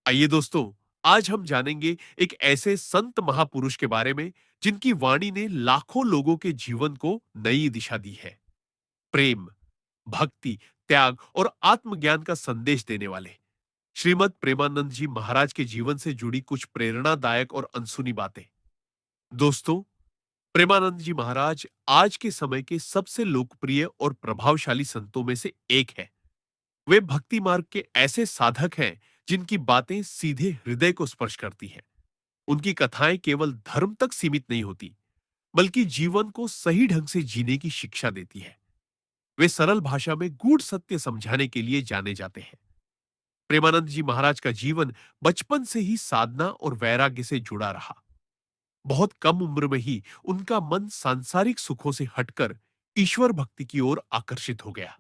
आइए दोस्तों, आज हम जानेंगे एक ऐसे संत महापुरुष के बारे में जिनकी वाणी ने लाखों लोगों के जीवन को नई दिशा दी है। प्रेम, भक्ति, त्याग और आत्मज्ञान का संदेश देने वाले श्रीमद् प्रेमानंद जी महाराज के जीवन से जुड़ी कुछ प्रेरणादायक और अनसुनी बातें। दोस्तों, प्रेमानंद जी महाराज आज के समय के सबसे लोकप्रिय और प्रभावशाली संतों में से एक है। वे भक्ति मार्ग के ऐसे साधक हैं जिनकी बातें सीधे हृदय को स्पर्श करती हैं। उनकी कथाएं केवल धर्म तक सीमित नहीं होती, बल्कि जीवन को सही ढंग से जीने की शिक्षा देती है। वे सरल भाषा में गूढ़ सत्य समझाने के लिए जाने जाते हैं। प्रेमानंद जी महाराज का जीवन बचपन से ही साधना और वैराग्य से जुड़ा रहा। बहुत कम उम्र में ही उनका मन सांसारिक सुखों से हटकर ईश्वर भक्ति की ओर आकर्षित हो गया।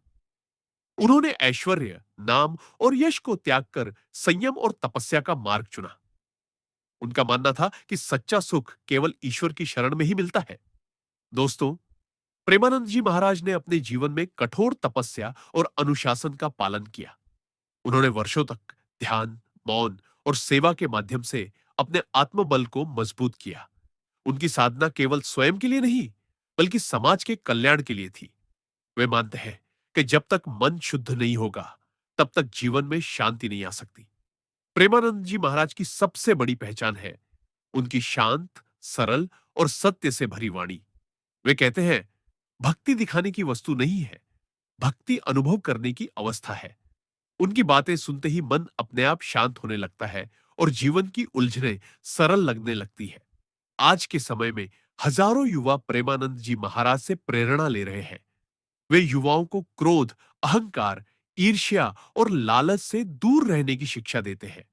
उन्होंने ऐश्वर्य, नाम और यश को त्याग कर संयम और तपस्या का मार्ग चुना। उनका मानना था कि सच्चा सुख केवल ईश्वर की शरण में ही मिलता है। दोस्तों, प्रेमानंद जी महाराज ने अपने जीवन में कठोर तपस्या और अनुशासन का पालन किया। उन्होंने वर्षों तक ध्यान, मौन और सेवा के माध्यम से अपने आत्मबल को मजबूत किया। उनकी साधना केवल स्वयं के लिए नहीं, बल्कि समाज के कल्याण के लिए थी। वे मानते हैं कि जब तक मन शुद्ध नहीं होगा, तब तक जीवन में शांति नहीं आ सकती। प्रेमानंद जी महाराज की सबसे बड़ी पहचान है उनकी शांत, सरल और सत्य से भरी वाणी। वे कहते हैं, भक्ति दिखाने की वस्तु नहीं है, भक्ति अनुभव करने की अवस्था है। उनकी बातें सुनते ही मन अपने आप शांत होने लगता है और जीवन की उलझनें सरल लगने लगती है। आज के समय में हजारों युवा प्रेमानंद जी महाराज से प्रेरणा ले रहे हैं। वे युवाओं को क्रोध, अहंकार, ईर्ष्या और लालच से दूर रहने की शिक्षा देते हैं।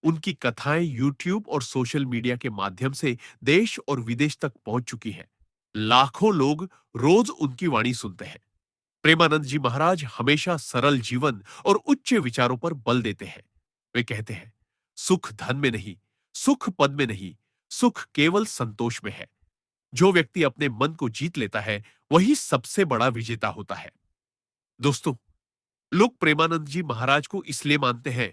उनकी कथाएं यूट्यूब और सोशल मीडिया के माध्यम से देश और विदेश तक पहुंच चुकी हैं। लाखों लोग रोज उनकी वाणी सुनते हैं। प्रेमानंद जी महाराज हमेशा सरल जीवन और उच्च विचारों पर बल देते हैं। वे कहते हैं, सुख धन में नहीं, सुख पद में नहीं, सुख केवल संतोष में है। जो व्यक्ति अपने मन को जीत लेता है, वही सबसे बड़ा विजेता होता है। दोस्तों, लोग प्रेमानंद जी महाराज को इसलिए मानते हैं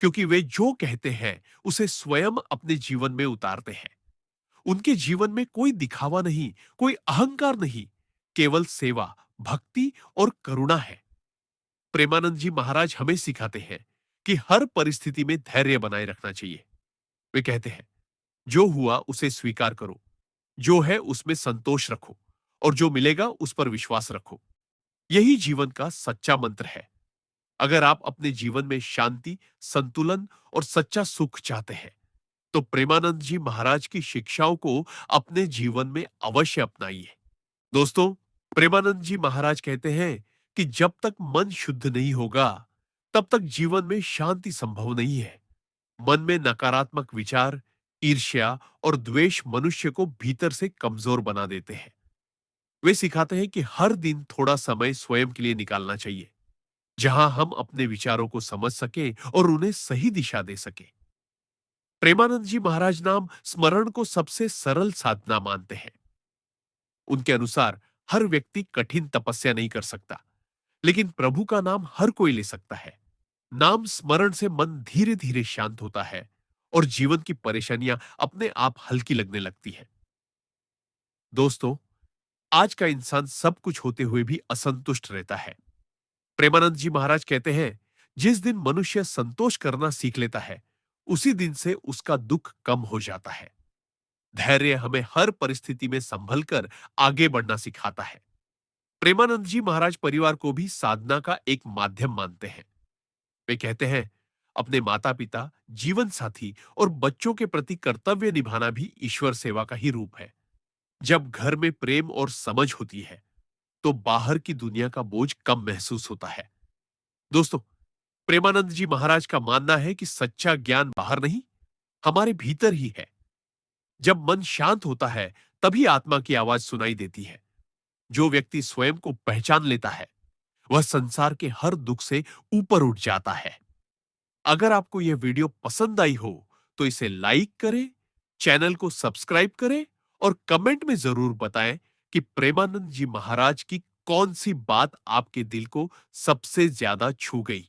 क्योंकि वे जो कहते हैं उसे स्वयं अपने जीवन में उतारते हैं। उनके जीवन में कोई दिखावा नहीं, कोई अहंकार नहीं, केवल सेवा, भक्ति और करुणा है। प्रेमानंद जी महाराज हमें सिखाते हैं कि हर परिस्थिति में धैर्य बनाए रखना चाहिए। वे कहते हैं, जो हुआ उसे स्वीकार करो, जो है उसमें संतोष रखो और जो मिलेगा उस पर विश्वास रखो। यही जीवन का सच्चा मंत्र है। अगर आप अपने जीवन में शांति, संतुलन और सच्चा सुख चाहते हैं, तो प्रेमानंद जी महाराज की शिक्षाओं को अपने जीवन में अवश्य अपनाइए। दोस्तों, प्रेमानंद जी महाराज कहते हैं कि जब तक मन शुद्ध नहीं होगा, तब तक जीवन में शांति संभव नहीं है। मन में नकारात्मक विचार, ईर्ष्या और द्वेष मनुष्य को भीतर से कमजोर बना देते हैं। वे सिखाते हैं कि हर दिन थोड़ा समय स्वयं के लिए निकालना चाहिए, जहां हम अपने विचारों को समझ सके और उन्हें सही दिशा दे सके। प्रेमानंद जी महाराज नाम स्मरण को सबसे सरल साधना मानते हैं। उनके अनुसार हर व्यक्ति कठिन तपस्या नहीं कर सकता, लेकिन प्रभु का नाम हर कोई ले सकता है। नाम स्मरण से मन धीरे धीरे शांत होता है और जीवन की परेशानियां अपने आप हल्की लगने लगती है। दोस्तों, आज का इंसान सब कुछ होते हुए भी असंतुष्ट रहता है। प्रेमानंद जी महाराज कहते हैं, जिस दिन मनुष्य संतोष करना सीख लेता है, उसी दिन से उसका दुख कम हो जाता है। धैर्य हमें हर परिस्थिति में संभल कर आगे बढ़ना सिखाता है। प्रेमानंद जी महाराज परिवार को भी साधना का एक माध्यम मानते हैं। वे कहते हैं, अपने माता पिता, जीवन साथी और बच्चों के प्रति कर्तव्य निभाना भी ईश्वर सेवा का ही रूप है। जब घर में प्रेम और समझ होती है, तो बाहर की दुनिया का बोझ कम महसूस होता है। दोस्तों, प्रेमानंद जी महाराज का मानना है कि सच्चा ज्ञान बाहर नहीं, हमारे भीतर ही है। जब मन शांत होता है, तभी आत्मा की आवाज सुनाई देती है। जो व्यक्ति स्वयं को पहचान लेता है, वह संसार के हर दुख से ऊपर उठ जाता है। अगर आपको यह वीडियो पसंद आई हो, तो इसे लाइक करें, चैनल को सब्सक्राइब करें और कमेंट में जरूर बताएं कि प्रेमानंद जी महाराज की कौन सी बात आपके दिल को सबसे ज्यादा छू गई।